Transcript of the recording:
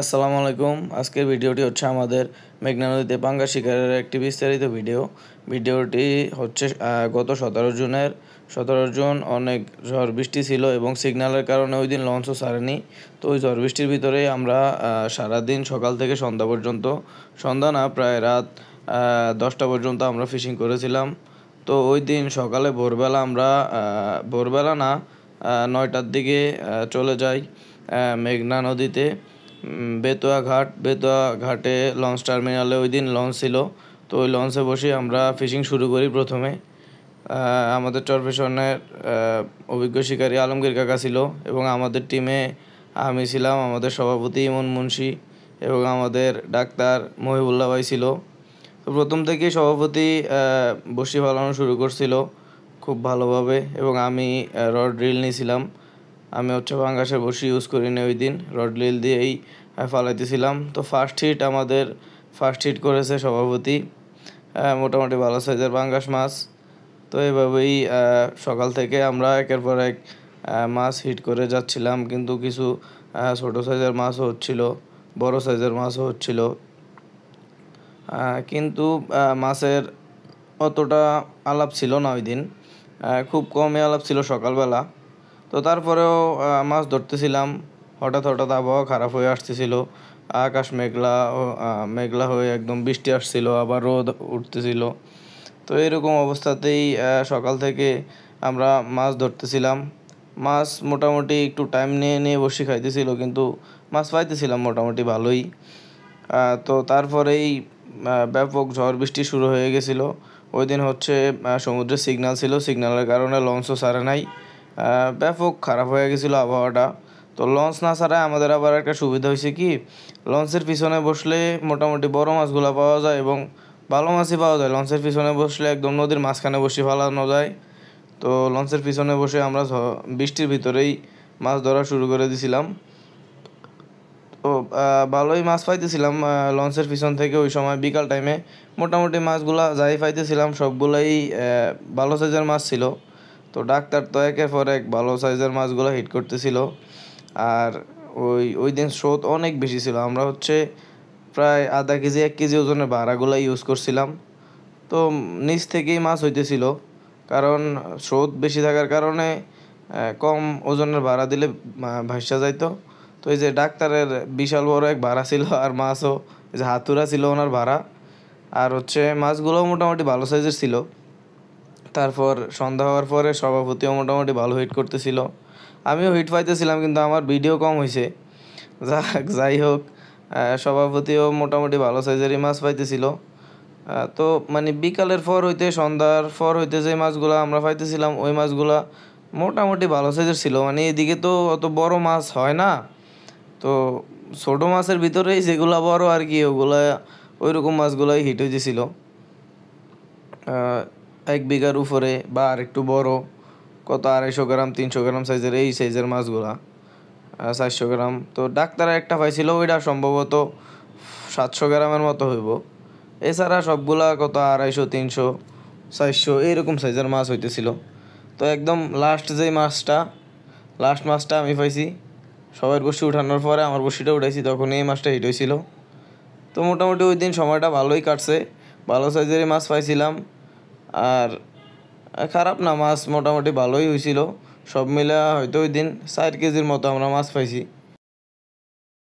আসসালামু আলাইকুম। আজকের ভিডিওটি হচ্ছে আমাদের মেঘনা নদীতে পাঙ্গাস শিকারের একটি বিস্তারিত ভিডিওটি হচ্ছে গত 17 জুনের 17 জুন অনেক ঝড় বৃষ্টি ছিল এবং সিগন্যালের কারণে ওই দিন লঞ্চও ছাড়েনি। তো ওই ঝড় বৃষ্টির ভিতরেই আমরা সারাদিন সকাল থেকে সন্ধ্যা পর্যন্ত, সন্ধ্যা না প্রায় রাত 10টা পর্যন্ত আমরা ফিশিং করেছিলাম। তো ওই দিন সকালে ভোরবেলা না 9টার দিকে চলে যাই মেঘনা নদীতে। বেতুয়া ঘাটে লঞ্চ টার্মিনালে ওই দিন লঞ্চ ছিল। তো ওই লঞ্চে বসে আমরা ফিশিং শুরু করি। প্রথমে আমাদের চরফেশনের অভিজ্ঞ শিকারী আলমগীর কাকা ছিল এবং আমাদের টিমে আমি ছিলাম, আমাদের সভাপতি ইমন মুন্সি এবং আমাদের ডাক্তার মহিবুল্লাহ ভাই ছিল। তো প্রথম থেকেই সভাপতি বসি ফালানো শুরু করছিল খুব ভালোভাবে এবং আমি রড ড্রিল নিয়েছিলাম। আমি হচ্ছে পাঙ্গাসের বসি ইউজ করিনি ওই দিন, রড ড্রিল দিয়েই ফালাইতেছিলাম। তো ফার্স্ট হিট করেছে সভাপতি, মোটামুটি ভালো সাইজের পাঙ্গাস মাছ। তো এভাবেই সকাল থেকে আমরা একের পর এক মাছ হিট করে যাচ্ছিলাম, কিন্তু কিছু ছোটো সাইজের মাছও হচ্ছিল, বড় সাইজের মাছও হচ্ছিল, কিন্তু মাছের অতটা আলাপ ছিল না ওই দিন, খুব কমই আলাপ ছিল সকালবেলা। তো তারপরেও মাছ ধরতেছিলাম। হঠাৎ আবহাওয়া খারাপ হয়ে আসতেছিল, আকাশ মেঘলা হয়ে একদম বৃষ্টি আসছিল, আবার রোদ উঠতেছিল। তো এরকম অবস্থাতেই সকাল থেকে আমরা মাছ ধরতেছিলাম। মাছ মোটামুটি একটু টাইম নিয়ে বসে খাইতেছিল, কিন্তু মাছ পাইতেছিলাম মোটামুটি ভালোই। তো তারপরেই ব্যাপক ঝড় বৃষ্টি শুরু হয়ে গেছিলো। ওই দিন হচ্ছে সমুদ্রে সিগন্যাল ছিল, সিগন্যালের কারণে লঞ্চও ছাড়ে নাই। ব্যাপক খারাপ হয়ে গেছিলো আবহাওয়াটা। তো লঞ্চ না ছাড়ায় আমাদের আবার একটা সুবিধা হয়েছে কি, লঞ্চের পিছনে বসলে মোটামুটি বড় মাছগুলো পাওয়া যায় এবং ভালো মাছই পাওয়া যায়। লঞ্চের পিছনে বসলে একদম নদীর মাঝখানে বসে ফালানো যায়। তো লঞ্চের পিছনে বসে আমরা বৃষ্টির ভিতরেই মাছ ধরা শুরু করে দিয়েছিলাম। তো ভালোই মাছ পাইতেছিলাম লঞ্চের পিছন থেকে। ওই সময় বিকাল টাইমে মোটামুটি মাছগুলা যাই পাইতেছিলাম সবগুলাই ভালো সাইজের মাছ ছিল। তো ডাক্তার তো একের পর এক ভালো সাইজের মাছগুলো হিট করতেছিল। আর ওই দিন স্রোত অনেক বেশি ছিল। আমরা হচ্ছে প্রায় আধা কেজি 1 কেজি ওজনের ভাড়াগুলো ইউজ করছিলাম। তো নিচ থেকেই মাছ হইতেছিল, কারণ স্রোত বেশি থাকার কারণে কম ওজনের ভাড়া দিলে ভাসা যাইতো। তো এই যে ডাক্তারের বিশাল বড় এক ভাড়া ছিল, আর মাছও এই যে হাতুড়া ছিল ওনার ভাড়া, আর হচ্ছে মাছগুলোও মোটামুটি ভালো সাইজের ছিল। তারপর সন্ধ্যা হওয়ার পরে সভাপতিও মোটামুটি ভালো হিট করতেছিল, আমিও হিট পাইতেছিলাম, কিন্তু আমার ভিডিও কম হয়েছে। যাই হোক, সভাপতিও মোটামুটি ভালো সাইজেরই মাছ পাইতেছিল। তো মানে বিকালের পর হইতে সন্ধ্যার পর হইতে যে মাছগুলো আমরা পাইতেছিলাম, ওই মাছগুলা মোটামুটি ভালো সাইজের ছিল। মানে এদিকে তো অত বড় মাছ হয় না, তো ছোটো মাছের ভিতরেই যেগুলা বড় আর কি, ওগুলা ওই রকম মাছগুলাই হিট হইতেছিল। 1 বিঘার উপরে বা আর একটু বড়, কত 250 গ্রাম 300 গ্রাম সাইজের, এই সাইজের মাছগুলা 400 গ্রাম। তো ডাক্তার একটা পাইছিল, ওইটা সম্ভবত 700 গ্রামের মতো হইব। এছাড়া সবগুলা কত 250 300 400 এইরকম সাইজের মাছ হইতেছিল। তো একদম লাস্ট মাছটা আমি পাইছি। সবার বসি উঠানোর পরে আমার বসিটা উঠাইছি, তখন এই মাছটা হিট হয়েছিল। তো মোটামুটি ওই দিন সময়টা ভালোই কাটছে, ভালো সাইজেরই মাছ পাইছিলাম। আর খারাপ না, মাছ মোটামুটি ভালোই হয়েছিল। সব মিলে হয়তো ওই দিন 4 কেজির মতো আমরা মাছ পাইছি।